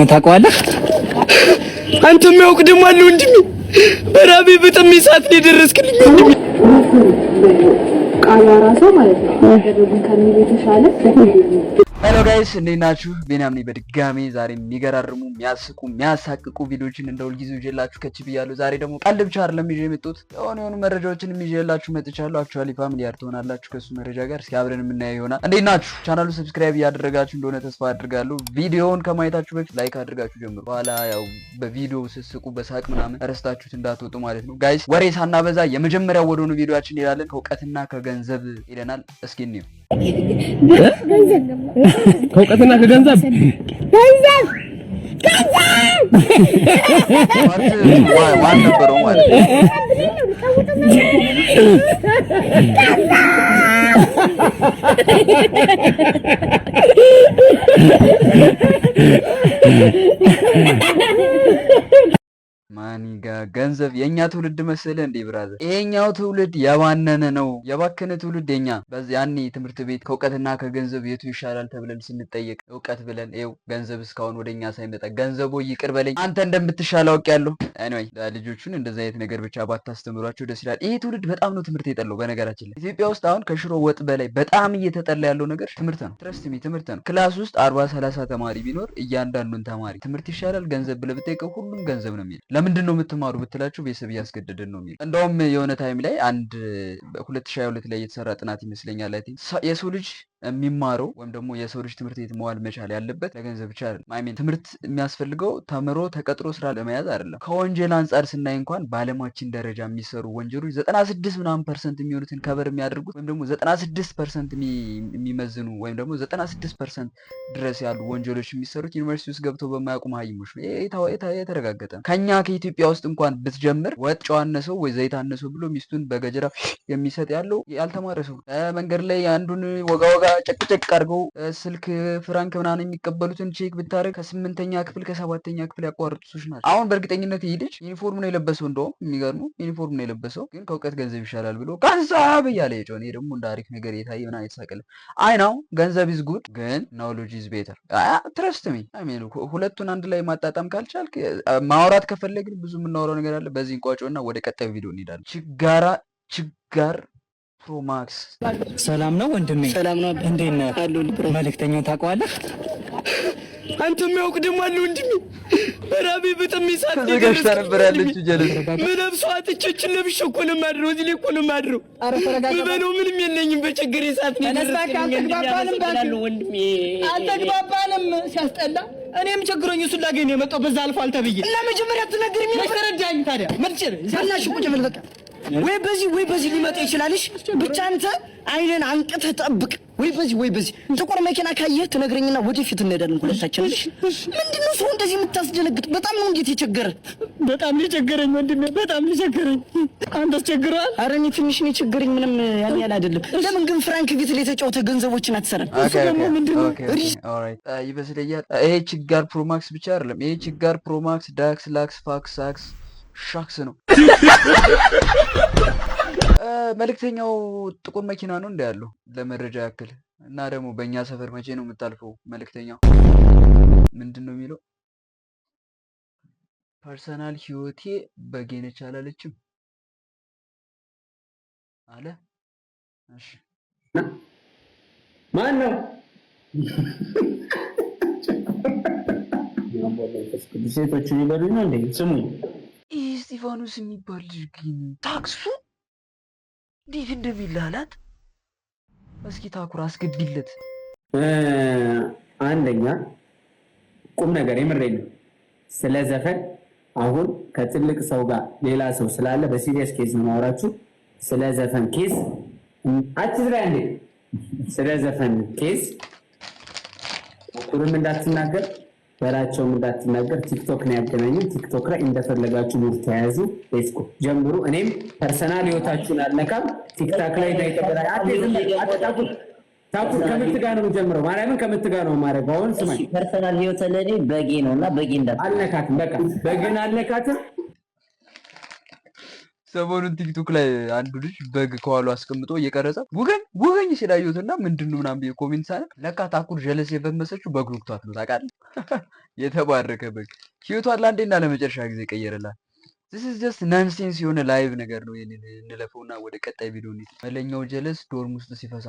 ታውቀዋለህ? አንተ የሚያውቅ ደግሞ አለ ወንድሜ። በራቤ በጣም ሰዓት ነው የደረስክልኝ ወንድሜ። ቃል ራሱ ማለት ነው ያደረጉን ከሚል የተሻለ ሄሎ ጋይስ እንዴት ናችሁ? ቢኒያም ነኝ በድጋሜ ዛሬ የሚገራርሙ የሚያስቁ የሚያሳቅቁ ቪዲዮዎችን እንደ ሁልጊዜው ይዤላችሁ ከች ብያለሁ። ዛሬ ደግሞ ቀልድ ብቻ አይደለም ይዤ የመጣሁት የሆኑ መረጃዎችን ይዤላችሁ መጥቻለሁ። አክቹአሊ ፋሚሊያር ትሆናላችሁ ከሱ መረጃ ጋር እስኪ አብረን የምናየው ይሆናል። እንዴት ናችሁ? ቻናሉን ሰብስክራይብ እያደረጋችሁ እንደሆነ ተስፋ አድርጋለሁ። ቪዲዮውን ከማየታችሁ በፊት ላይክ አድርጋችሁ ጀምሩ። በኋላ ያው በቪዲዮ ስስቁ በሳቅ ምናምን ረስታችሁት እንዳትወጡ ማለት ነው። ጋይስ ወሬ ሳናበዛ የመጀመሪያው ወደ ሆነ ቪዲዮአችን እንሄዳለን። ከእውቀትና ከገንዘብ ይለናል። እስኪ እንየው። ከእውቀትና ከገንዘብ ዋን ነበረው ማለት ነው። ማኒጋ ገንዘብ የኛ ትውልድ መሰለ እንዴ ብራዘር? ይሄኛው ትውልድ የባነነ ነው። የባከነ ትውልድ የኛ በዚህ ያኔ ትምህርት ቤት ከእውቀትና ከገንዘብ የቱ ይሻላል ተብለን ስንጠየቅ እውቀት ብለን ይኸው ገንዘብ እስካሁን ወደኛ ሳይመጣ ገንዘቡ ይቅር በለኝ አንተ እንደምትሻል አውቄያለሁ። ኤኒዌይ ልጆቹን እንደዚህ አይነት ነገር ብቻ ባታስተምሯቸው ደስ ይላል። ይሄ ትውልድ በጣም ነው ትምህርት የጠላው። በነገራችን ላይ ኢትዮጵያ ውስጥ አሁን ከሽሮ ወጥ በላይ በጣም እየተጠላ ያለው ነገር ትምህርት ነው። ትረስት ሚ ትምህርት ነው። ክላስ ውስጥ 40-30 ተማሪ ቢኖር እያንዳንዱን ተማሪ ትምህርት ይሻላል ገንዘብ ብለህ ብትጠይቀው ሁሉም ገንዘብ ነው የሚለው። ለምንድን ነው የምትማሩ ብትላችሁ ቤተሰብ እያስገደደን ነው የሚለው። እንደውም የሆነ ታይም ላይ አንድ 2022 ላይ የተሰራ ጥናት ይመስለኛል አይ ቲንክ የሰው ልጅ የሚማረው ወይም ደግሞ የሰው ልጅ ትምህርት ቤት መዋል መቻል ያለበት ለገንዘብ ብቻ አይደለም። አይ ሚን ትምህርት የሚያስፈልገው ተምሮ ተቀጥሮ ስራ ለመያዝ አይደለም። ከወንጀል አንጻር ስናይ እንኳን በዓለማችን ደረጃ የሚሰሩ ወንጀሎች 96% የሚሆኑትን ከበር የሚያደርጉት ወይም ደግሞ 96% የሚመዝኑ ወይም ደግሞ 96% ድረስ ያሉ ወንጀሎች የሚሰሩት ዩኒቨርሲቲ ውስጥ ገብተው በማያውቁ መሀይሞች ነው። የተረጋገጠ ነው። ከኛ ከኢትዮጵያ ውስጥ እንኳን ብትጀምር ወጥ ጨው አነሰው ወይ ዘይት አነሰው ብሎ ሚስቱን በገጀራ የሚሰጥ ያለው ያልተማረ ሰው መንገድ ላይ አንዱን ወጋ ጨቅጨቅ አድርገው ስልክ ፍራንክ ምናምን የሚቀበሉትን ቼክ ብታደርግ ከ8ኛ ክፍል ከ7ኛ ክፍል ያቋረጡ ሰዎች ናቸው። አሁን በእርግጠኝነት ይሄ ልጅ ዩኒፎርም ነው የለበሰው። እንደውም የሚገርመው ዩኒፎርም ነው የለበሰው፣ ግን ከእውቀት ገንዘብ ይሻላል ብሎ ገንዘብ እያለ የጮህ እኔ ደግሞ እንደ አሪፍ ነገር የታየ ምናምን የተሳቀለ አይ ነው ገንዘብ ኢዝ ጉድ ግን ኖውሌጅ ኢዝ ቤተር። ትረስት ሚ አይ ሚን ሁለቱን አንድ ላይ ማጣጣም ካልቻልክ ማውራት ከፈለግን ብዙ የምናወራው ነገር አለ። በዚህ እንቋጮና ወደ ቀጣዩ ቪዲዮ እንሄዳለን። ችጋር ፕሮማክስ ሰላም ነው ወንድሜ። ሰላም ነው። እንዴት ነህ? መልእክተኛው ታውቀዋለህ? አንተ የሚያውቅ ደግሞ አለ ወንድሜ። ራቤ በጣም ይሳት ተዘጋጅታ ነበር ያለችው ጀለስ ምለብሰው አጥቼችን ለብሼ እኮ ነው የማድረው። እዚህ ላይ እኮ ነው የማድረው። ምበለው ምንም የለኝም። በቸገሬ ሰዓት ነው አልተግባባንም። ሲያስጠላ እኔም ቸግሮኝ እሱን ላገኝ ነው የመጣው። በዛ አልፎ አልተብዬ እና መጀመሪያ ትነግሪኝ ነው ተረዳኝ። ታዲያ መልጬ ሳናሽ ቁጭ ብል በቃ ወይ በዚህ ሊመጣ ይችላልሽ። ብቻ አንተ አይነን አንቅተህ ጠብቅ። ወይ በዚህ ጥቁር መኪና ካየህ ትነግረኝና ወደፊት እንሄዳለን ሁለታችን። ምንድነው ሰው እንደዚህ የምታስደነግጥ? በጣም ነው እንዴት የቸገረ። በጣም ሊቸገረኝ ወንድሜ፣ በጣም ሊቸገረኝ። አንተ አስቸግረዋል? ኧረ እኔ ትንሽ ነው የቸገረኝ፣ ምንም ያን ያህል አይደለም። ለምን ግን ፍራንክ ቤት ላይ ተጫውተህ ገንዘቦችን አትሰራም? እሱ ደግሞ ምንድነው ኦልራይት ይበስለኛል። ይሄ ችጋር ፕሮማክስ ብቻ አይደለም። ይሄ ችጋር ፕሮማክስ ዳክስ ላክስ ፋክስ ሳክስ ሻክስ ነው። መልእክተኛው ጥቁር መኪና ነው እንደ ያለው ለመረጃ ያክል እና ደግሞ በእኛ ሰፈር መቼ ነው የምታልፈው? መልእክተኛው ምንድን ነው የሚለው? ፐርሰናል ህይወቴ በጌነች አላለችም አለ። እሺ ማን ነው? ሴቶቹ ይበሉኝ ነው እንዴ? ስሙኝ፣ እስጢፋኖስ የሚባል ልጅ ግን ታክሱ እንዴት እንደሚላላት እስኪ ታኩር አስገቢለት። አንደኛ ቁም ነገር የምሬን ነው። ስለ ዘፈን አሁን ከትልቅ ሰው ጋር ሌላ ሰው ስላለ በሲሪየስ ኬዝ ነው ማውራችሁ። ስለ ዘፈን ኬዝ አትዝራ እንዴ! ስለ ዘፈን ኬዝ ታኩርም እንዳትናገር በራቸውም እንዳትናገር። ቲክቶክ ነው ያገናኘን። ቲክቶክ ላይ እንደፈለጋችሁ ሙድ ተያዙ። ሌትስ ጎ ጀምሩ። እኔም ፐርሰናል ህይወታችሁን አልነካም። ቲክታክ ላይ እንዳይተበራ ታኩር ከምት ጋር ነው ጀምረው። ማርያምን ከምት ጋር ነው ማረጋው። አሁን ስማኝ፣ ፐርሰናል ህይወት ለኔ በጌ ነውና በጌ እንዳት አልነካትም። በቃ በግን አልነካትም። ሰሞኑን ቲክቶክ ላይ አንዱ ልጅ በግ ከኋሉ አስቀምጦ እየቀረጸ ውገኝ ሲላዩትና ምንድነው ምናምን ብዬ ኮሜንት ሳለ ለካ ታኩር ጀለስ የፈመሰችው በግ ወቅቷት ነው ታውቃለህ። የተባረከ በግ ህይወቷን ለአንዴና ለመጨረሻ ጊዜ ቀየረላት። this is just nonsense የሆነ ላይቭ ነገር ነው። ይሄንን እንለፈውና ወደ ቀጣይ ቪዲዮ እንሂድ። መለኛው ጀለስ ዶርም ውስጥ ሲፈሳ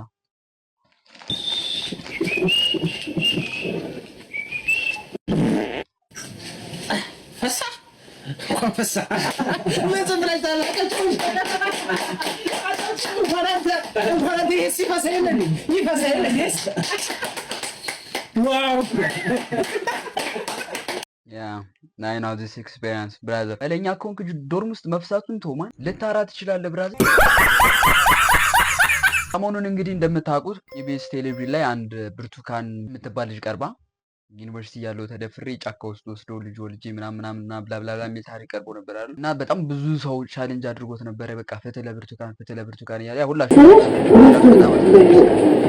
ፈሳ ምን ዝምብለሽ ታላቀች ዋው ናይ ናው ዚስ ኤክስፒሪየንስ ብራዘር። መለኛ ኮንክ ዶርም ውስጥ መፍሳቱን ቶማን ልታራ ትችላለህ ብራዘር። ሰሞኑን እንግዲህ እንደምታውቁት ኢቢኤስ ቴሌቪዥን ላይ አንድ ብርቱካን የምትባል ልጅ ቀርባ ዩኒቨርሲቲ ያለው ተደፍሬ ጫካ ውስጥ ወስዶ ልጅ ወልጄ ምናምን ብላብላብላ የሚል ታሪክ ቀርቦ ነበር አይደል? እና በጣም ብዙ ሰው ቻሌንጅ አድርጎት ነበረ። በቃ ፍትህ ለብርቱካን እያለ ሁላችሁ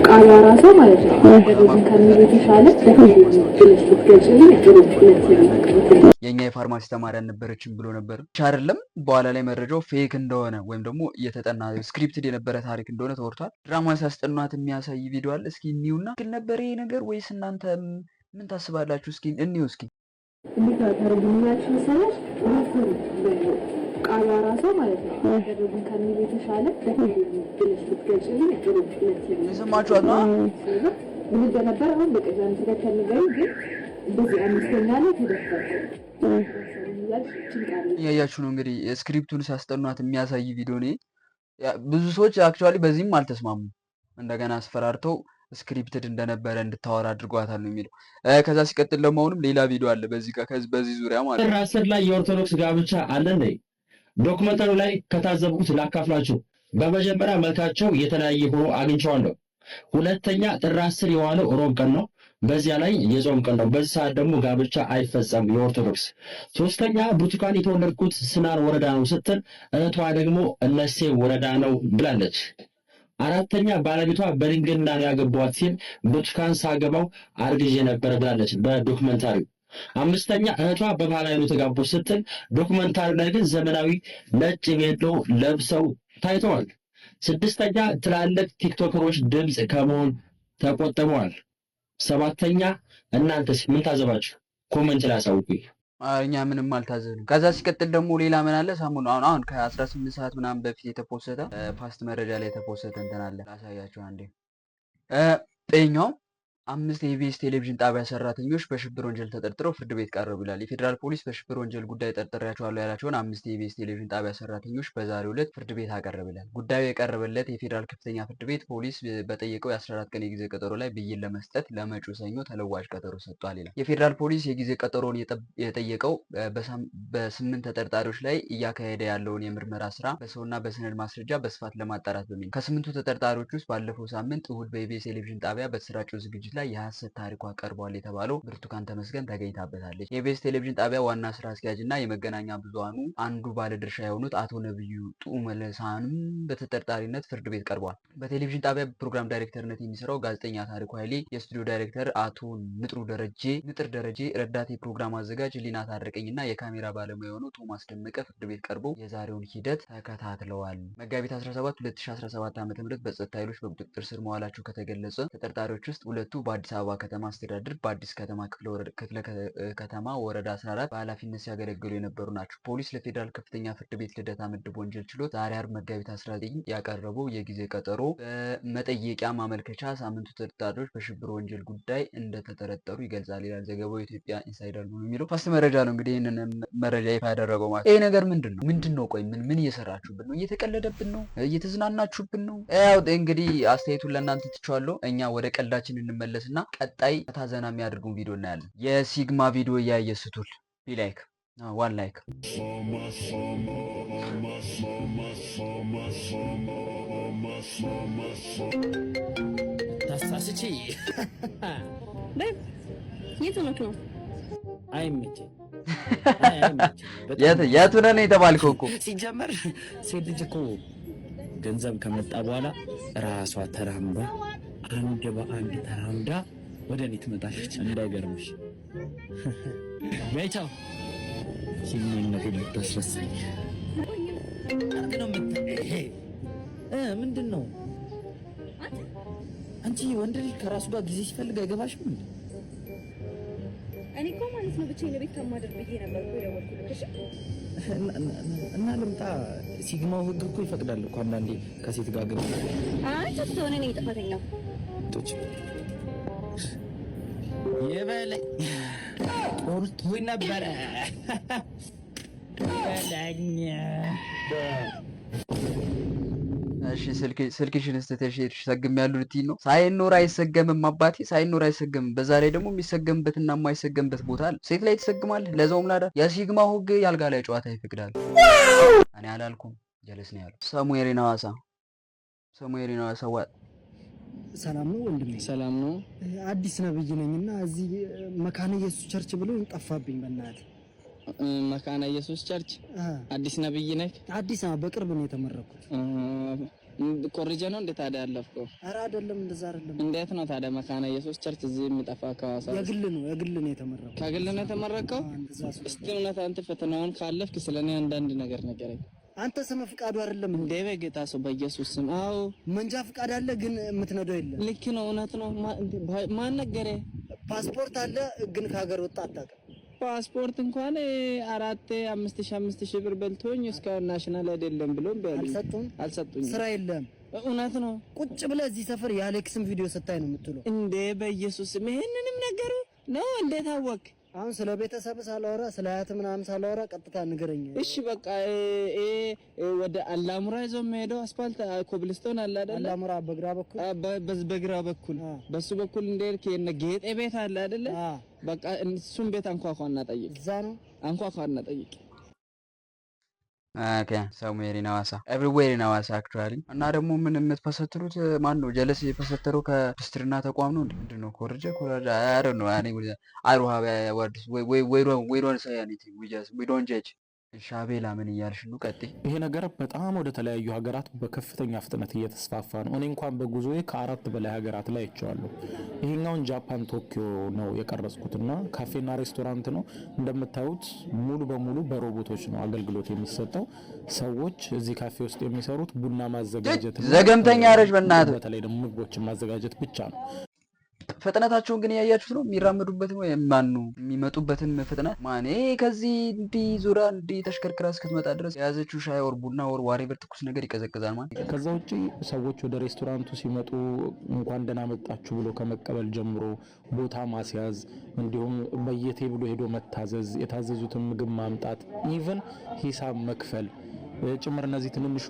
ቃሏ ራሷ ማለት ነው ከሚሉ የተሻለ የኛ የፋርማሲ ተማሪ አልነበረችም ብሎ ነበር። አይደለም በኋላ ላይ መረጃው ፌክ እንደሆነ ወይም ደግሞ እየተጠና ስክሪፕትድ የነበረ ታሪክ እንደሆነ ተወርቷል። ድራማ ሲያስጠኗት የሚያሳይ ቪዲዮ አለ። እስኪ እኒውና ግን ነበር ይሄ ነገር ወይስ እናንተ ምን ታስባላችሁ? እስኪ እንየው። እስኪ እንዴት ታረጉኛችሁ መሰለሽ? ቃሏ ራሷ ማለት ነው ያደረጉን ከሚሉ የተሻለ የሰማችኋት ነው ምን እንደነበር አሁን በቀዛም ተከተል ነገር ግን እንደዚህ አምስተኛ ላይ ተደፈረ እያያችሁ ነው እንግዲህ ስክሪፕቱን ሲያስጠኗት የሚያሳይ ቪዲዮ ነው። ብዙ ሰዎች አክቹዋሊ በዚህም አልተስማሙም። እንደገና አስፈራርተው ስክሪፕትድ እንደነበረ እንድታወራ አድርጓታል ነው የሚለው። ከዛ ሲቀጥል ደግሞ አሁንም ሌላ ቪዲዮ አለ በዚህ ዙሪያ ማለት ነው። ራስር ላይ የኦርቶዶክስ ጋብቻ አለ እንዴ? ዶክመንተሪ ላይ ከታዘብኩት ላካፍላችሁ። በመጀመሪያ መልካቸው የተለያየ ሆኖ አግኝቼዋለሁ። ሁለተኛ ጥር 10 የዋለው ሮብ ቀን ነው። በዚያ ላይ የጾም ቀን ነው። በዚህ ሰዓት ደግሞ ጋብቻ አይፈጸም የኦርቶዶክስ። ሶስተኛ ብርቱካን የተወለድኩት ስናር ወረዳ ነው ስትል እህቷ ደግሞ እነሴ ወረዳ ነው ብላለች። አራተኛ ባለቤቷ በድንግልና ነው ያገባዋት ሲል ብርቱካን ሳገባው አርግዤ ነበር ብላለች በዶክመንታሪው። አምስተኛ እህቷ በባህላዊ ነው ተጋቡ ስትል ዶክመንታሪው ላይ ግን ዘመናዊ ነጭ ቬሎ ለብሰው ታይተዋል። ስድስተኛ ትላልቅ ቲክቶከሮች ድምፅ ከመሆን ተቆጥበዋል። ሰባተኛ እናንተስ ምን ታዘባችሁ? ኮሜንት ላይ አሳውቁኝ። እኛ ምንም አልታዘብንም። ከዛ ሲቀጥል ደግሞ ሌላ ምን አለ? ሰሞኑ አሁን ከ18 ሰዓት ምናምን በፊት የተፖሰተ ፋስት መረጃ ላይ የተፖሰተ እንትን አለ። ላሳያችሁ አንዴ። ጤኛው 5 የኢቢኤስ ቴሌቪዥን ጣቢያ ሰራተኞች በሽብር ወንጀል ተጠርጥረው ፍርድ ቤት ቀረቡ ይላል። የፌዴራል ፖሊስ በሽብር ወንጀል ጉዳይ ጠርጥሬያቸዋለሁ ያላቸውን 5 የኢቢኤስ ቴሌቪዥን ጣቢያ ሰራተኞች በዛሬው ዕለት ፍርድ ቤት አቀረበ ይላል። ጉዳዩ የቀረበለት የፌዴራል ከፍተኛ ፍርድ ቤት ፖሊስ በጠየቀው የ14 ቀን የጊዜ ቀጠሮ ላይ ብይን ለመስጠት ለመጪው ሰኞ ተለዋጭ ቀጠሮ ሰጥቷል ይላል። የፌዴራል ፖሊስ የጊዜ ቀጠሮውን የጠየቀው በ8 ተጠርጣሪዎች ላይ እያካሄደ ያለውን የምርመራ ስራ በሰውና በሰነድ ማስረጃ በስፋት ለማጣራት በሚል ከ8ቱ ተጠርጣሪዎች ውስጥ ባለፈው ሳምንት እሁድ በኢቢኤስ ቴሌቪዥን ጣቢያ በተሰራጨው ዝግጅት ላይ የሐሰት ታሪኳ ቀርቧል የተባለው ብርቱካን ተመስገን ተገኝታበታለች። የኢቢኤስ ቴሌቪዥን ጣቢያ ዋና ስራ አስኪያጅ እና የመገናኛ ብዙሃኑ አንዱ ባለድርሻ የሆኑት አቶ ነብዩ ጡመለሳንም በተጠርጣሪነት ፍርድ ቤት ቀርቧል። በቴሌቪዥን ጣቢያ ፕሮግራም ዳይሬክተርነት የሚሰራው ጋዜጠኛ ታሪኩ ኃይሌ፣ የስቱዲዮ ዳይሬክተር አቶ ንጥር ደረጀ፣ ረዳት የፕሮግራም አዘጋጅ ሊና ታረቀኝ እና የካሜራ ባለሙያ የሆነው ቶማስ ደመቀ ፍርድ ቤት ቀርቦ የዛሬውን ሂደት ተከታትለዋል። መጋቢት 17 2017 ዓ.ም በጸጥታ ኃይሎች በቁጥጥር ስር መዋላቸው ከተገለጸ ተጠርጣሪዎች ውስጥ ሁለቱ በአዲስ አበባ ከተማ አስተዳደር በአዲስ ከተማ ክፍለ ከተማ ወረዳ 14 በኃላፊነት ሲያገለግሉ የነበሩ ናቸው። ፖሊስ ለፌዴራል ከፍተኛ ፍርድ ቤት ልደታ ምድብ ወንጀል ችሎት ዛሬ አርብ መጋቢት 19 ያቀረበው የጊዜ ቀጠሮ በመጠየቂያ ማመልከቻ ሳምንቱ ተጠርጣሪዎች በሽብር ወንጀል ጉዳይ እንደተጠረጠሩ ይገልጻል ይላል ዘገባው። የኢትዮጵያ ኢንሳይደር ነው የሚለው ፋስት መረጃ ነው። እንግዲህ ይህንን መረጃ ይፋ ያደረገው ማለት ይሄ ነገር ምንድን ነው? ቆይ ምን እየሰራችሁብን ነው? እየተቀለደብን ነው? እየተዝናናችሁብን ነው? ያው እንግዲህ አስተያየቱን ለእናንተ ትቼዋለሁ። እኛ ወደ ቀልዳችን እንመለስና ቀጣይ ታዘና የሚያደርጉን ቪዲዮ እናያለን። የሲግማ ቪዲዮ እያየ ስቱል ላይክ ዋን ላይክ ታሳስቺ የቱ ነው? አይመችም። የቱ ነህ የተባልከው እኮ ሲጀመር ሴት ልጅ እኮ ገንዘብ ከመጣ በኋላ ራሷ ተራምዳ አንድ በአንድ ተራምዳ ወደ እኔ ትመጣለች። እንዳይገርምሽ ቤቻው ሲሚነት ልታስረሳኝ ምንድን ነው አንቺ ወንድ ልጅ ከራሱ ጋር ጊዜ ሲፈልግ አይገባሽም እንዴ? እኔ እኮ ማለት ነው ብቻዬን ቤት ከማደር ብዬ ነበር እኮ የደወልኩልሽ። እና ልምጣ። ሲግማው ህግ እኮ ይፈቅዳል እኮ አንዳንዴ ከሴት ጋር ግን ተስተውነ ነኝ ጥፋተኛው ቶች የበለኝ ጦርቶኝ ነበረ በላኛ። እሺ ስልክሽን ስትተሽ ሰግም ያሉ ልትይ ነው? ሳይኖር አይሰገምም አባቴ፣ ሳይኖር አይሰገምም። በዛ ላይ ደግሞ የሚሰገምበትና የማይሰገምበት ቦታ አለ። ሴት ላይ ትሰግማለህ፣ ለዛውም ላዳ። የሲግማው ህግ ያልጋ ላይ ጨዋታ ይፈቅዳል። እኔ አላልኩም፣ ጀለስ ነው ያለው። ሳሙኤል ሐዋሳ ሰላም ነው ወንድሜ? ሰላም ነው። አዲስ ነብይ ነኝና እዚህ መካነ ኢየሱስ ቸርች ብሎ ጠፋብኝ በእናትህ። መካነ ኢየሱስ ቸርች አዲስ ነብይ ነህ? አዲስ ነው፣ በቅርብ ነው የተመረኩት። ኮርጀ ነው እንዴ ታዲያ ያለፍከው? ኧረ አይደለም፣ እንደዛ አይደለም። እንዴት ነው ታዲያ መካነ ኢየሱስ ቸርች እዚህ የሚጠፋ? ከሐዋሳ የግል ነው የተመረኩት። ከግል ነው የተመረከው? እስቲ እውነት አንተ ፈተናውን ካለፍክ ስለኔ አንዳንድ ነገር ንገረኝ። አንተ ስም ፍቃዱ አይደለም እንዴ? በጌታ ሰው በኢየሱስ ስም። አዎ መንጃ ፍቃድ አለ፣ ግን የምትነዳው የለም። ልክ ነው፣ እውነት ነው። ማን ነገረህ? ፓስፖርት አለ፣ ግን ከሀገር ወጣ አታውቅም። ፓስፖርት እንኳን 4,5,000 ብር በልቶኝ እስካሁን ናሽናል አይደለም ብሎም አልሰጡኝ። ስራ የለም። እውነት ነው። ቁጭ ብለህ እዚህ ሰፈር የአሌክስን ቪዲዮ ስታይ ነው የምትውለው። እንዴ በኢየሱስ ስም ይሄንንም ነገሩ ነው? እንዴት አወቅ? አሁን ስለ ቤተሰብ ሳላወራ ስለ አያት ምናምን ሳላወራ ቀጥታ ንገረኝ። እሺ በቃ ወደ አላሙራ ይዞ የሚሄደው አስፋልት ኮብልስቶን አለ አይደል? አላሙራ በግራ በኩል በሱ በኩል እንደልክ የነ ጌጤ ቤት አለ አይደል? በቃ እሱን ቤት አንኳኳና ጠይቅ። እዛ ነው አንኳኳና ጠይቅ። ኦኬ ሳሙኤል ሐዋሳ ኤቭሪዌር ኢን ሐዋሳ አክቹአሊ። እና ደግሞ ምን የምትፈሰትሩት ማን ነው? ጀለስ የፈሰተረው ከፕስትርና ተቋም ነው እንዴ? ምንድነው? ኮረጀ አይ ዶንት ኖ አይ ዱ ሃቭ ወርድስ we don't say anything, we don't judge። ሻቤላ ምን እያልሽ ነው? ቀጥይ። ይሄ ነገር በጣም ወደ ተለያዩ ሀገራት በከፍተኛ ፍጥነት እየተስፋፋ ነው። እኔ እንኳን በጉዞዬ ከ4 በላይ ሀገራት ላይ አይቼዋለሁ። ይሄኛውን ጃፓን ቶኪዮ ነው የቀረጽኩትና ካፌና ሬስቶራንት ነው። እንደምታዩት ሙሉ በሙሉ በሮቦቶች ነው አገልግሎት የሚሰጠው። ሰዎች እዚህ ካፌ ውስጥ የሚሰሩት ቡና ማዘጋጀት ነው። ዘገምተኛ ረጅ በእናትህ። በተለይ ደግሞ ምግቦችን ማዘጋጀት ብቻ ነው። ፍጥነታቸውን ግን ያያችሁት ነው? የሚራመዱበትን ወይ ማኑ የሚመጡበትን ፍጥነት ማን ከዚህ እንዲህ ዙራ እንዲህ ተሽከርክራ እስክትመጣ ድረስ የያዘችው ሻይ ወር ቡና ወር ዋሬቨር ትኩስ ነገር ይቀዘቅዛል ማለት። ከዛ ውጪ ሰዎች ወደ ሬስቶራንቱ ሲመጡ እንኳን ደህና መጣችሁ ብሎ ከመቀበል ጀምሮ ቦታ ማስያዝ፣ እንዲሁም በየቴብሉ ሄዶ መታዘዝ፣ የታዘዙትን ምግብ ማምጣት፣ ኢቭን ሂሳብ መክፈል ጭምር እነዚህ ትንንሽ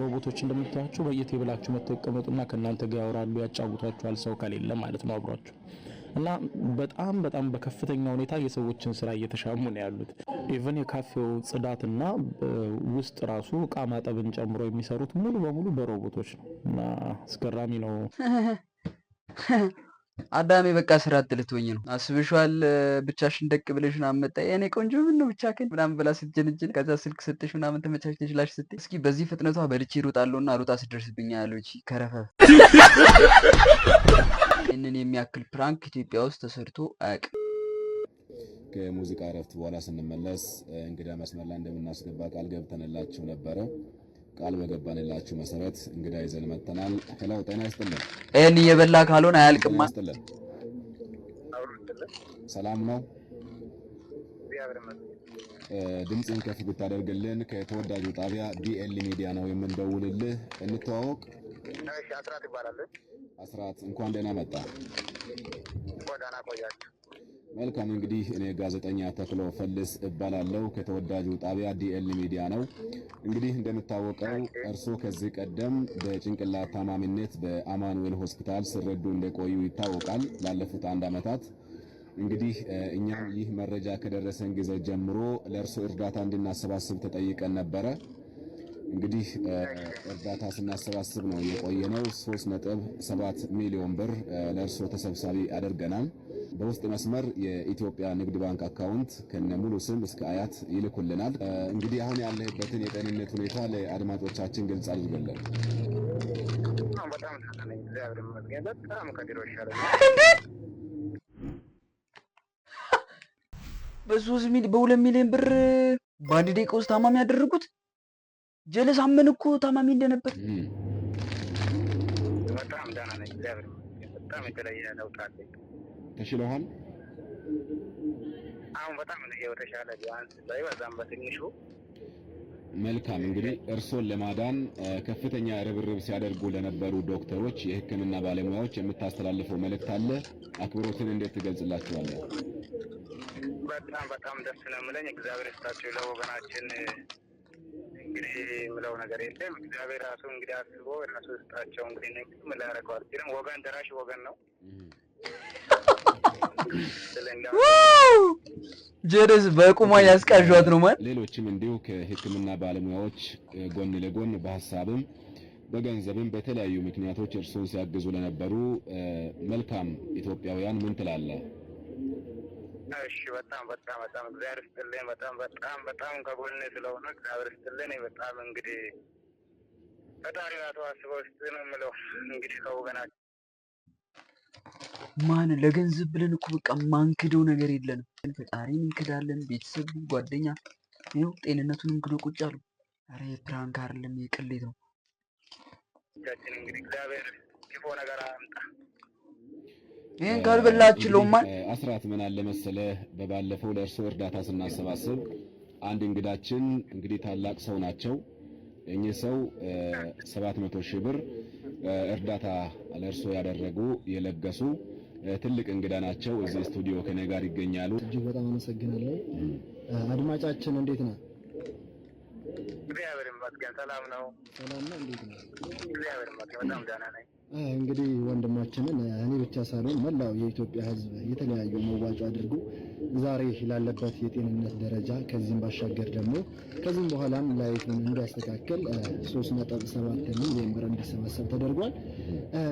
ሮቦቶች እንደምታያቸው በየቴብላችሁ መጥተው ይቀመጡና ከናንተ ጋር ያወራሉ፣ ያጫውቷቸዋል፣ ሰው ከሌለ ማለት ነው አብሯችሁ። እና በጣም በከፍተኛ ሁኔታ የሰዎችን ስራ እየተሻሙ ነው ያሉት። ኢቭን የካፌው ጽዳትና ውስጥ ራሱ እቃ ማጠብን ጨምሮ የሚሰሩት ሙሉ በሙሉ በሮቦቶች ነው እና አስገራሚ ነው። አዳሜ በቃ ስራ አጥልቶኝ ነው አስብሻል። ብቻሽን ደቅ ብለሽ ምናምን መጣ የኔ ቆንጆ ምን ነው ብቻሽን ምናምን ብላ ስትጀንጅን ከዛ ስልክ ስትሽ ምናምን ተመቻችተሽ ላሽ ስትይ እስኪ በዚህ ፍጥነቷ በልቼ እሮጣለሁና ሩጣ ስደርስብኛ ያለች ከረፈፍ። እነን የሚያክል ፕራንክ ኢትዮጵያ ውስጥ ተሰርቶ አያውቅም። ከሙዚቃ እረፍት በኋላ ስንመለስ እንግዳ መስመር ላይ እንደምናስገባ ቃል ገብተንላችሁ ነበረ። ቃል በገባንላችሁ መሰረት እንግዳ ይዘን መጥተናል። ሄሎ ጤና ይስጥልን። እኔ የበላ ካልሆነ አያልቅማ። ሰላም ነው? ድምጽን ከፍ ብታደርግልን። ከተወዳጁ ጣቢያ ዲኤል ሚዲያ ነው የምንደውልልህ። እንተዋወቅ። እሺ አስራት ይባላል። አስራት እንኳን ደህና መጣ። ወዳና ቆያችሁ። መልካም እንግዲህ እኔ ጋዜጠኛ ተክሎ ፈልስ እባላለሁ። ከተወዳጁ ጣቢያ ዲኤል ሚዲያ ነው። እንግዲህ እንደምታወቀው እርሶ ከዚህ ቀደም በጭንቅላት ታማሚነት በአማኑኤል ሆስፒታል ሲረዱ እንደቆዩ ይታወቃል ላለፉት 1 ዓመታት። እንግዲህ እኛም ይህ መረጃ ከደረሰን ጊዜ ጀምሮ ለእርሶ እርዳታ እንድናሰባስብ ተጠይቀን ነበረ። እንግዲህ እርዳታ ስናሰባስብ ነው የቆየነው። 3.7 ሚሊዮን ብር ለእርሶ ተሰብሳቢ አድርገናል። በውስጥ መስመር የኢትዮጵያ ንግድ ባንክ አካውንት ከነሙሉ ስም እስከ አያት ይልኩልናል። እንግዲህ አሁን ያለህበትን የጤንነት ሁኔታ ለአድማጮቻችን ግልጽ አድርገልን። በጣም ተሰነኝ እግዚአብሔር ይመስገን። በጣም ከድሮ ይሻላል። በ2 ሚሊዮን ብር በአንድ ደቂቃ ውስጥ ታማሚ ያደረጉት ጀለስ አመን እኮ ታማሚ እንደነበር። በጣም ደህና ነኝ እግዚአብሔር ይመስገን። በጣም የተለየ ለውጥ አለኝ። ተሽሎሃል? አሁን በጣም የተሻለ ቢያንስ በጣም በትንሹ። መልካም እንግዲህ እርሶን ለማዳን ከፍተኛ ርብርብ ሲያደርጉ ለነበሩ ዶክተሮች፣ የሕክምና ባለሙያዎች የምታስተላልፈው መልእክት አለ? አክብሮትን እንዴት ትገልጽላቸዋለህ? በጣም ደስ ነው የምለኝ። እግዚአብሔር ይስጣቸው ለወገናችን። እንግዲህ የምለው ነገር የለም። እግዚአብሔር ራሱ እንግዲህ አስቦ ራሱ ይስጣቸው። እንግዲህ ምን ላደርገው አልችልም። ወገን ደራሽ ወገን ነው። ጀለስ በቁሟ ያስቃዣት ነው ማለት። ሌሎችም እንዲሁ ከሕክምና ባለሙያዎች ጎን ለጎን በሀሳብም በገንዘብም በተለያዩ ምክንያቶች እርሶን ሲያግዙ ለነበሩ መልካም ኢትዮጵያውያን ምን ትላለህ? እሺ በጣም እግዚአብሔር ይስጥልኝ። በጣም ከጎኔ ስለሆነ እግዚአብሔር ይስጥልኝ። በጣም እንግዲህ ፈጣሪ አቶ አስበው ይስጥ ነው የምለው። እንግዲህ ከወገናችን ማን ለገንዘብ ብለን እኮ በቃ ማንክደው ነገር የለንም። ፈጣሪን እንክዳለን፣ ቤተሰብ፣ ጓደኛ። ይኸው ጤንነቱንም ክዶ ቁጭ አሉ። ኧረ ፕራንክ አይደለም የቅሌት ነው። እንግዲህ እግዚአብሔር ክፉ ነገር አምጣ። ይሄን ካልበላችሁማ አስራት ምን አለ መሰለህ፣ በባለፈው ለእርሶ እርዳታ ስናሰባስብ አንድ እንግዳችን እንግዲህ ታላቅ ሰው ናቸው። እኚህ ሰው 700 ሺህ ብር እርዳታ ለእርሶ ያደረጉ የለገሱ ትልቅ እንግዳ ናቸው። እዚህ ስቱዲዮ ከኔ ጋር ይገኛሉ። እጅግ በጣም አመሰግናለሁ። አድማጫችን እንዴት ነው? እግዚአብሔር ይመስገን ሰላም ነው። ሰላም ነው። እንዴት ነው? እግዚአብሔር ይመስገን በጣም ደህና ነኝ። እንግዲህ ወንድማችንን እኔ ብቻ ሳልሆን መላው የኢትዮጵያ ሕዝብ የተለያዩ መዋጮ አድርጎ ዛሬ ላለበት የጤንነት ደረጃ ከዚህም ባሻገር ደግሞ ከዚህም በኋላም ላይፉን እንዲያስተካክል 3.7 ሚሊዮን ብር እንዲሰበሰብ ተደርጓል።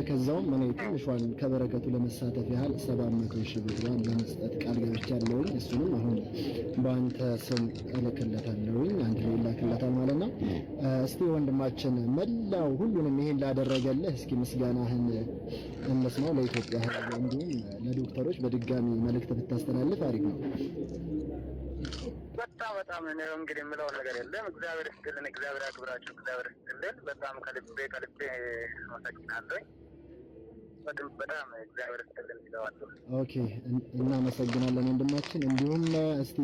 ከዛውም እኔ ትንሿን ከበረከቱ ለመሳተፍ ያህል 700 ሺህ ብርን ለመስጠት ቃል ገብቻለሁኝ። እሱንም አሁን በአንተ ስም እልክለታለሁኝ። አንድ ላይ ላክለታል ማለት ነው። እስቲ ወንድማችን መላው ሁሉንም ይሄን ላደረገልህ እስኪ ምስጋናህን እንስማው። ለኢትዮጵያ ሕዝብ እንዲሁም ለዶክተሮች በድጋሚ መልእክት ብታስተላልፍ አሪፍ ነው። በጣም ነው እንግዲህ የምለው ነገር የለም። እግዚአብሔር ይስጥልን፣ እግዚአብሔር ያክብራችሁ፣ እግዚአብሔር ይስጥልን። በጣም ከልቤ አመሰግናለሁ። በጣም እግዚአብሔር ይስጥልን ይለዋለሁ። ኦኬ እናመሰግናለን ወንድማችን። እንዲሁም እስቲ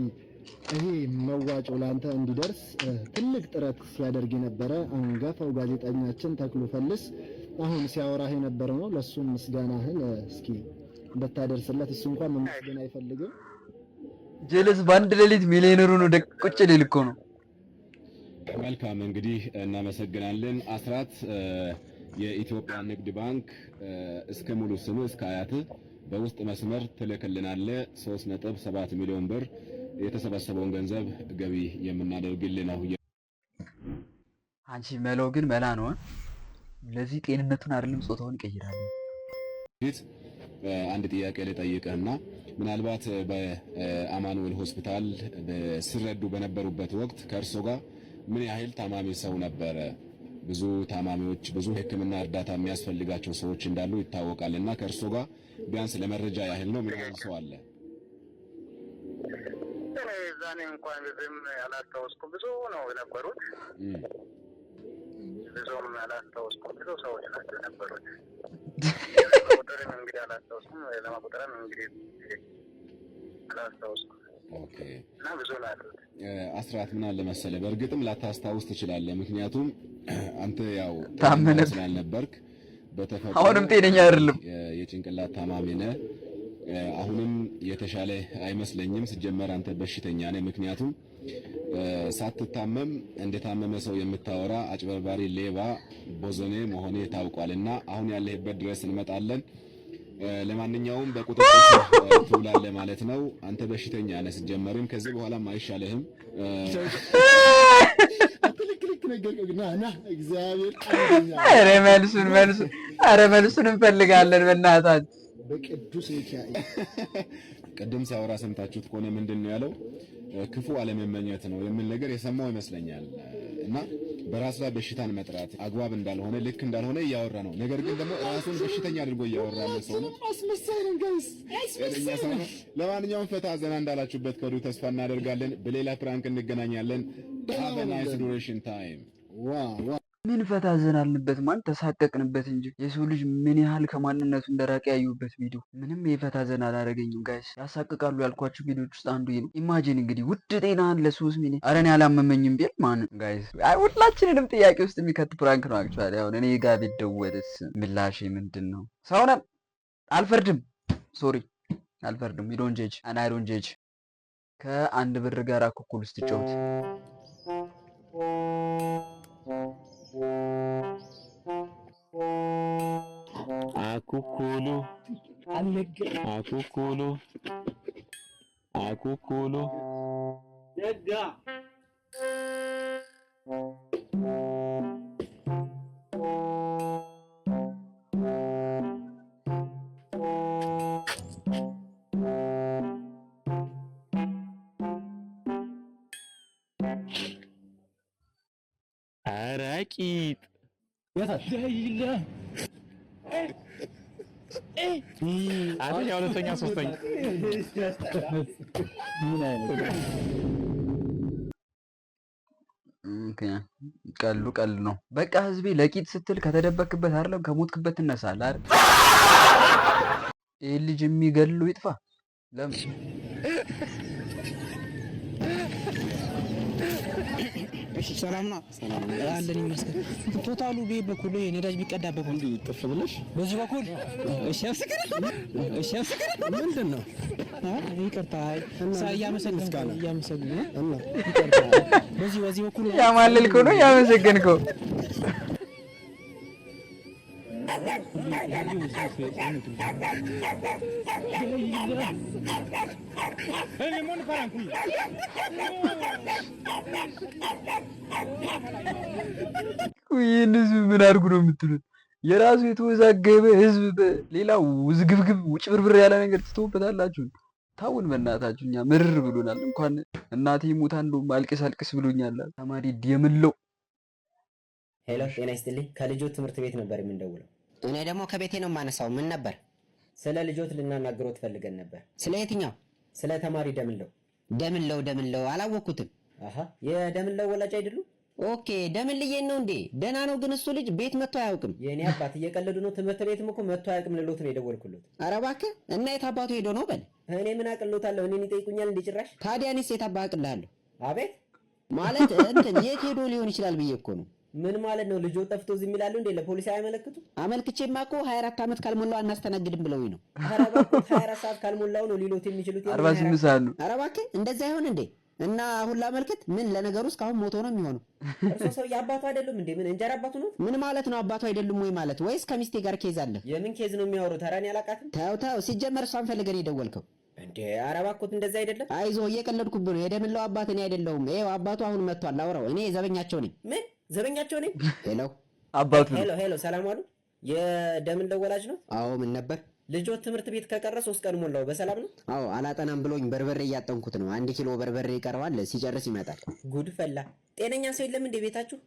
ይሄ መዋጮ ላንተ እንዲደርስ ትልቅ ጥረት ሲያደርግ የነበረ አንጋፋው ጋዜጠኛችን ተክሉ ፈልስ አሁን ሲያወራህ የነበረ ነው። ለሱም ምስጋናህን እስኪ እንድታደርስለት። እሱ እንኳን መመስገን አይፈልግም። ጀለስ በአንድ ሌሊት ሚሊዮነሩ ነው ቁጭ ሊል እኮ ነው። መልካም እንግዲህ እናመሰግናለን። አስራት የኢትዮጵያ ንግድ ባንክ እስከ ሙሉ ስም እስከ አያት በውስጥ መስመር ትልክልናለህ። 3.7 ሚሊዮን ብር የተሰበሰበውን ገንዘብ ገቢ የምናደርግልህ ነው። አንቺ መለው ግን መላ ነው። ለዚህ ጤንነቱን አይደለም ጾታውን ይቀይራል። አንድ ጥያቄ ልጠይቅህና ምናልባት በአማኑኤል ሆስፒታል ሲረዱ በነበሩበት ወቅት ከእርሶ ጋር ምን ያህል ታማሚ ሰው ነበረ? ብዙ ታማሚዎች፣ ብዙ ሕክምና እርዳታ የሚያስፈልጋቸው ሰዎች እንዳሉ ይታወቃልና ከእርሶ ጋር ቢያንስ ለመረጃ ያህል ነው ምን ያህል ሰው አለ? ዛኔ እንኳን ብዙም አላስታውስኩም። ብዙ ነው የነበሩት። ብዙም አላስታውስኩም። ብዙ ሰዎች ናቸው የነበሩት። ለመቁጠርም እንግዲህ አላስታውስኩም። ለመቁጠርም እንግዲህ አላስታውስኩም። ኦኬ። እና ብዙ ናቸው። አስራት ምን አለ መሰለህ፣ በእርግጥም ላታስታውስ ትችላለህ። ምክንያቱም አንተ ያው ታመነ ስላልነበርክ በተፈጥሮ አሁንም ጤነኛ አይደለም። የጭንቅላት ታማሚ ነህ። አሁንም የተሻለ አይመስለኝም። ሲጀመር አንተ በሽተኛ ነህ። ምክንያቱም ሳትታመም እንደታመመ ሰው የምታወራ አጭበርባሪ፣ ሌባ፣ ቦዘኔ መሆኔ ታውቋልና አሁን ያለህበት ድረስ እንመጣለን። ለማንኛውም በቁጥጥር ስር ትውላለህ ማለት ነው። አንተ በሽተኛ ነህ። ሲጀመርም ከዚህ በኋላም አይሻልህም። ኧረ መልሱን እንፈልጋለን በእናታችን። በቅዱስ ሚካኤል ቅድም ሲያወራ ሰምታችሁት ከሆነ ምንድን ነው ያለው? ክፉ አለመመኘት ነው የሚል ነገር የሰማው ይመስለኛል። እና በራስ ላይ በሽታን መጥራት አግባብ እንዳልሆነ ልክ እንዳልሆነ እያወራ ነው። ነገር ግን ደግሞ ራሱን በሽተኛ አድርጎ እያወራ ነው ሰው ነው። ለማንኛውም ፈታ ዘና እንዳላችሁበት ከወዲሁ ተስፋ እናደርጋለን። በሌላ ፕራንክ እንገናኛለን። Have a nice duration time. ምን ፈታ ዘናልንበት ማን ተሳቀቅንበት እንጂ የሰው ልጅ ምን ያህል ከማንነቱ እንደራቀ ያዩበት ቪዲዮ ምንም የፈታ ዘና አላደረገኝም። ጋይስ ያሳቅቃሉ ያልኳቸው ቪዲዮዎች ውስጥ አንዱ ይሄ ነው። ኢማጂን እንግዲህ ውድ ጤናን ለ3 ሚሊዮን አረን ያላመመኝም ቢል ማን ጋይስ ሁላችንንም ጥያቄ ውስጥ የሚከት ፕራንክ ነው። አክቹአሊ አሁን እኔ ጋር ቢደወልስ ምላሼ ምንድን ነው? ሰውነን አልፈርድም። ሶሪ አልፈርድም። ዶንት ጀጅ እና አይ ዶንት ጀጅ። ከአንድ ብር ጋር አኩኩል ውስጥ ጫወት አኩኩሉ አኩኩሉ አኩኩሉ ደጋ አራቂት አንደኛ ሁለተኛ ሶስተኛ ቀሉ ቀል ነው። በቃ ህዝቤ ለቂጥ ስትል ከተደበክበት አይደለም ከሞትክበት ትነሳለህ አይደል? ይሄ ልጅ የሚገሉ ይጥፋ። ለምን እሺ ሰላም ነው አለን ይመስገን። ቶታሉ ቤት በኩል የነዳጅ ቢቀዳበት እንዴ ጥፍ ብለሽ በዚህ በኩል እሺ አስከረ ምንድን ነው? ይቅርታ እያመሰገንኩ እና ይቅርታ በዚህ በኩል ያማልልከው ነው ያመሰገንከው። ይህን ህዝብ ምን አድርጉ ነው የምትሉት? የራሱ የተወዛገበ ህዝብ ሌላው ውዝግብግብ ውጭብርብር ያለ ነገር ትተውበታላችሁ። ታውን በእናታችሁ እኛ ምርር ብሎናል። እንኳን እናቴ ሙታ እንደውም አልቅስ ብሎኛል። ተማሪ የምለው ሄሎ ጤና ይስጥልኝ። ከልጆት ትምህርት ቤት ነበር የምንደውለው። እኔ ደግሞ ከቤቴ ነው የማነሳው። ምን ነበር? ስለ ልጆት ልናናግሮት ፈልገን ነበር። ስለ የትኛው? ስለ ተማሪ ደምለው አላወኩትም። አሃ የደምለው ወላጅ አይደሉም? ኦኬ ደምልዬን ነው እንዴ? ደህና ነው ግን እሱ ልጅ ቤት መጥቶ አያውቅም። የኔ አባት እየቀለዱ ነው። ትምህርት ቤትም እኮ መጥቶ አያውቅም ልሎት ነው የደወልኩለት። ኧረ እባክህ እና የት አባቱ ሄዶ ነው? በል እኔ ምን አቅሎታለሁ? እኔን ይጠይቁኛል እንዴ ጭራሽ። ታዲያ እኔስ የት አባቅልሃለሁ? አቤት ማለት እንትን የት ሄዶ ሊሆን ይችላል ብዬ እኮ ነው። ምን ማለት ነው? ልጆ ጠፍቶ ዝም ይላሉ እንዴ? ለፖሊስ አያመለክቱ? አመልክቼማ እኮ 24 ዓመት ካልሞላው አናስተናግድም ብለውኝ ነው። ኧረ እባክህ 24 ሰዓት ካልሞላው ነው ሊሎት የሚችሉት። 48 ሰዓት ነው። ኧረ እባክህ እንደዛ አይሆን እንዴ? እና አሁን ላመልክት? ምን ለነገሩ እስካሁን ሞቶ ነው የሚሆነው። እርሶ ሰው የአባቱ አይደሉም እንዴ? ምን እንጀራ አባቱ ነው? ምን ማለት ነው አባቱ አይደሉም ወይ ማለት? ወይስ ከሚስቴ ጋር ኬዝ አለ? የምን ኬዝ ነው የሚያወሩት? ኧረ እኔ አላውቃትም። ተው ሲጀመር እሷን ፈልገን የደወልከው እንዴ? ኧረ እባክዎት እንደዛ አይደለም። አይዞህ እየቀለድኩብህ ነው። የደምለው አባት እኔ አይደለሁም። ይኸው አባቱ አሁን መጥቷል። አውራው እኔ ዘበኛቸው ነኝ። ምን ዘበኛቸው ነኝ? ሄሎ አባቱ ሄሎ ሰላም አሉ። የደምለው ወላጅ ነው? አዎ ምን ነበር? ልጆት ትምህርት ቤት ከቀረ 3 ቀን ሞላው። በሰላም ነው? አዎ አላጠናም ብሎኝ በርበሬ እያጠንኩት ነው። 1 ኪሎ በርበሬ ይቀረዋል። ሲጨርስ ይመጣል። ጉድ ፈላ። ጤነኛ ሰው የለም እንደ ቤታችሁ?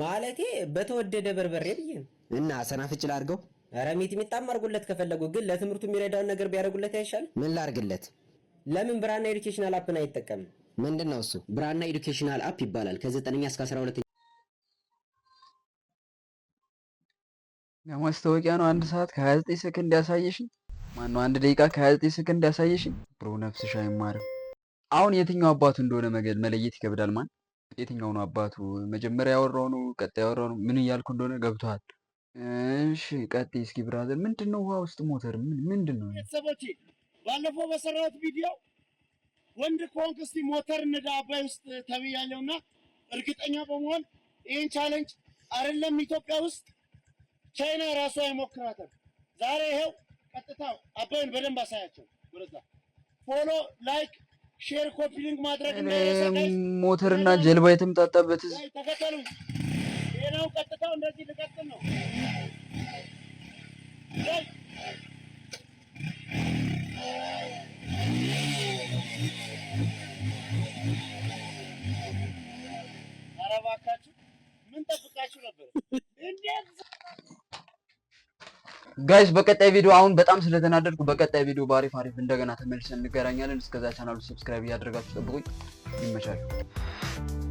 ማለቴ በተወደደ በርበሬ ብዬ ነው። እና ሰናፍጭ ላድርገው? ኧረ ሚጥሚጣም አድርጉለት ከፈለጉ። ግን ለትምህርቱ የሚረዳውን ነገር ቢያደርጉለት አይሻልም? ምን ላድርግለት? ለምን ብራና ኤዱኬሽናል አፕን አይጠቀምም? ምንድን ነው እሱ? ብራና ኤዱኬሽናል አፕ ይባላል። ከ9ኛ እስከ 12 ለማስታወቂያ ነው። 1 ሰዓት ከ29 ሰከንድ ያሳየሽኝ። ማነው 1 ደቂቃ ከ29 ሰከንድ ያሳየሽኝ? ብሮ ነፍስሽ አይማርም። አሁን የትኛው አባቱ እንደሆነ መለየት ይከብዳል። ማን የትኛው ነው አባቱ? መጀመሪያ ያወራው ነው ቀጣይ ያወራው ነው? ምን እያልኩ እንደሆነ ገብቶሃል? እሺ ቀጥይ እስኪ ብራዘር። ምንድነው ውሃ ውስጥ ሞተር ምንድነው? ቤተሰቦቼ ባለፈው በሰራሁት ቪዲዮ ወንድ ከሆንክ እስቲ ሞተር ንዳ አባይ ውስጥ ተብያለሁና እርግጠኛ በመሆን ይህን ቻሌንጅ አይደለም ኢትዮጵያ ውስጥ ቻይና ራሱ አይሞክራትም። ዛሬ ይሄው ቀጥታ አባይን በደንብ አሳያቸው። ወደዛ ፎሎ፣ ላይክ፣ ሼር፣ ኮፒ ሊንክ ማድረግ እንዳይረሳ። ሞተርና ጀልባ የተምጣጣበት ተከተሉ። ይሄ ነው ቀጥታው። እንደዚህ ልቀጥል ነው። ኧረ እባካችሁ ምን ጠብቃችሁ ነበር? እንዴት ጋይስ በቀጣይ ቪዲዮ አሁን በጣም ስለተናደድኩ በቀጣይ ቪዲዮ በአሪፍ እንደገና ተመልሰን እንገናኛለን። እስከዛ ቻናሉ ሰብስክራይብ እያደረጋችሁ ጠብቁኝ። ይመቻችሁ።